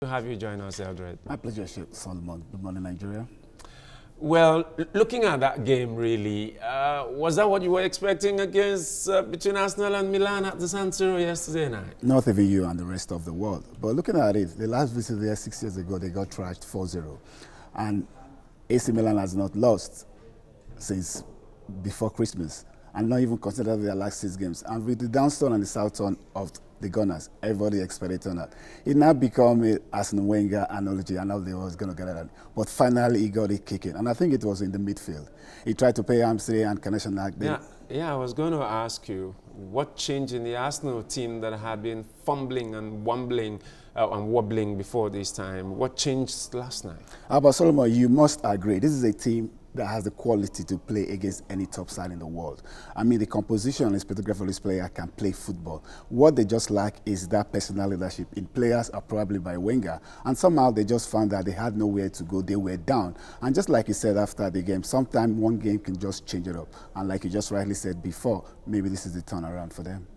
to have you join us, Eldred. My pleasure, Solomon. Good morning, Nigeria. Well, looking at that game, really, was that what you were expecting against between Arsenal and Milan at the San Siro yesterday night? Not even you and the rest of the world. But looking at it, the last visit there 6 years ago, they got trashed 4-0. And AC Milan has not lost since before Christmas, and not even considered their last 6 games. And with the downturn and the south turn of the Gunners, everybody expected on that. It now become a Arsene Wenger analogy, and now they was going to get it. But finally, he got it kicking. And I think it was in the midfield. He tried to play Amsterdam and Connection like that. Yeah, I was going to ask you, what changed in the Arsenal team that had been fumbling and wobbling before this time? What changed last night? But Solomon, you must agree, this is a team that has the quality to play against any top side in the world. I mean, the composition and photograph of this player can play football. What they just lack is that personal leadership in players, are probably by Wenger. And somehow they just found that they had nowhere to go. They were down. And just like you said after the game, sometimes one game can just change it up. And like you just rightly said before, maybe this is the turnaround for them.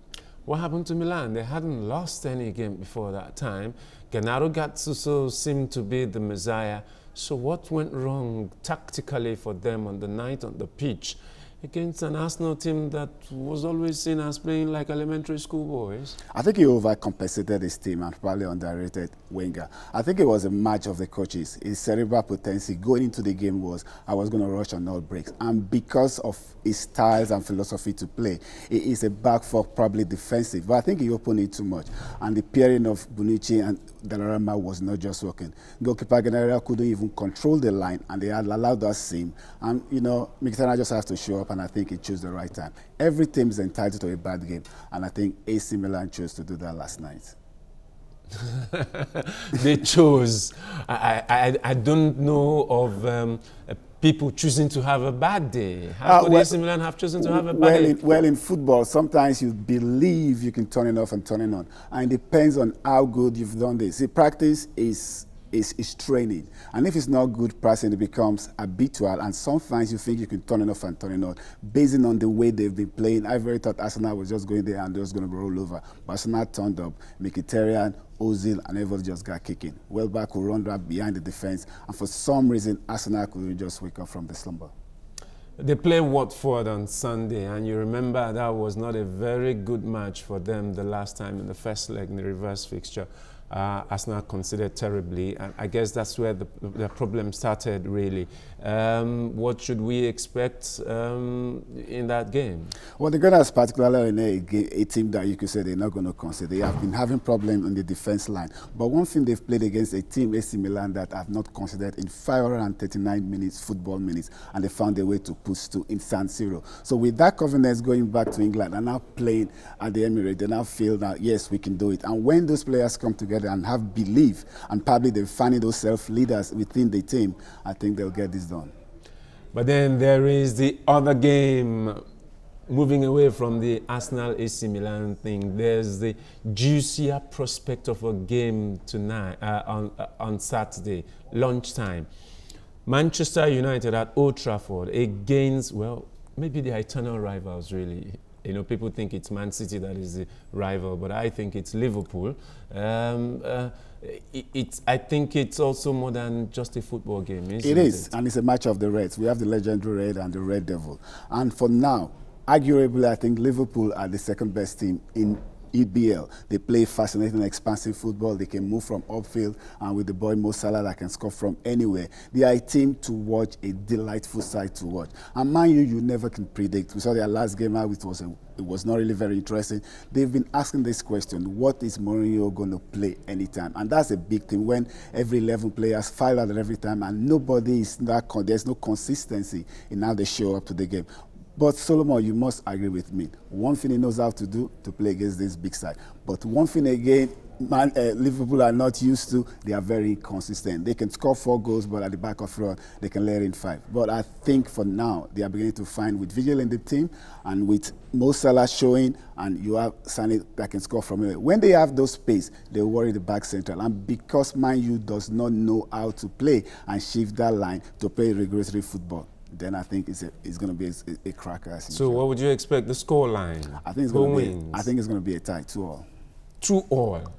What happened to Milan? They hadn't lost any game before that time. Gennaro Gattuso seemed to be the messiah. So what went wrong tactically for them on the night on the pitch against an Arsenal team that was always seen as playing like elementary school boys? I think he overcompensated his team and probably underrated Wenger. I think it was a match of the coaches. His cerebral potency going into the game was, I was going to rush on all breaks. And because of his styles and philosophy to play, he is a back four, probably defensive. But I think he opened it too much. And the pairing of Bonucci and Donnarumma was not just working. Goalkeeper Gennaro couldn't even control the line, and they had allowed us seam. And, you know, Mkhitaryan just has to show up, and I think he chose the right time. Every team is entitled to a bad game, and I think AC Milan chose to do that last night. They chose. I don't know of people choosing to have a bad day. How could AC Milan have chosen to have a bad day? Well, in football, sometimes you believe you can turn it off and turn it on. And it depends on how good you've done this. See, practice is training. And if it's not good practicing, it becomes habitual. And sometimes you think you can turn it off and turn it on. Based on the way they've been playing, I very thought Arsenal was just going there and they was going to roll over. But Arsenal turned up. Mkhitaryan, Ozil, and everybody just got kicking. Welbeck could run right behind the defense. And for some reason, Arsenal couldn't just wake up from the slumber. They play Watford on Sunday, and you remember that was not a very good match for them the last time in the first leg in the reverse fixture. Arsenal considered terribly, and I guess that's where the problem started, really. What should we expect in that game? Well, the Gunners, particularly in a team that you could say they're not going to consider. They have been having problems on the defense line. But one thing they've played against a team, AC Milan, that have not considered in 539 minutes, football minutes, and they found a way to push to in San Siro. So with that confidence going back to England and now playing at the Emirates, they now feel that, yes, we can do it. And when those players come together and have belief, and probably they're finding those self-leaders within the team, I think they'll get this done. But then there is the other game, moving away from the Arsenal AC Milan thing. There's the juicier prospect of a game tonight, on Saturday, lunchtime. Manchester United at Old Trafford against, well, maybe the eternal rivals, really. You know, people think it's Man City that is the rival, but I think it's Liverpool. I think it's also more than just a football game, isn't it? It is, and it's a match of the Reds. We have the legendary Red and the Red Devil. And for now, arguably, I think Liverpool are the second best team in EBL. They play fascinating, expansive football. They can move from upfield, and with the boy Mo Salah that can score from anywhere. They are a team to watch, a delightful side to watch. And mind you, you never can predict. We saw their last game out, it was not really very interesting. They've been asking this question, what is Mourinho going to play anytime? And that's a big thing when every 11 players file out every time and nobody is there's no consistency in how they show up to the game. But Solomon, you must agree with me. One thing he knows how to do to play against this big side. But one thing again, Liverpool are not used to, they are very inconsistent. They can score 4 goals, but at the back of front, they can let in 5. But I think for now, they are beginning to find with Vigil in the team and with Mo Salah showing, and you have Sané that can score from anywhere. When they have those space, they worry the back central. And because Man U does not know how to play and shift that line to play regulatory football, then I think it's going to be a cracker. So what would you expect the score line? I think it's going to be a tie, 2-2. 2-2.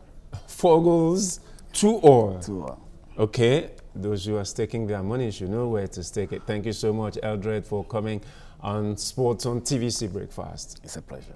4 goals 2-2. 2-2. Okay, those who are staking their money should know where to stake it. Thank you so much, Eldred, for coming on Sports on TVC Breakfast. It's a pleasure.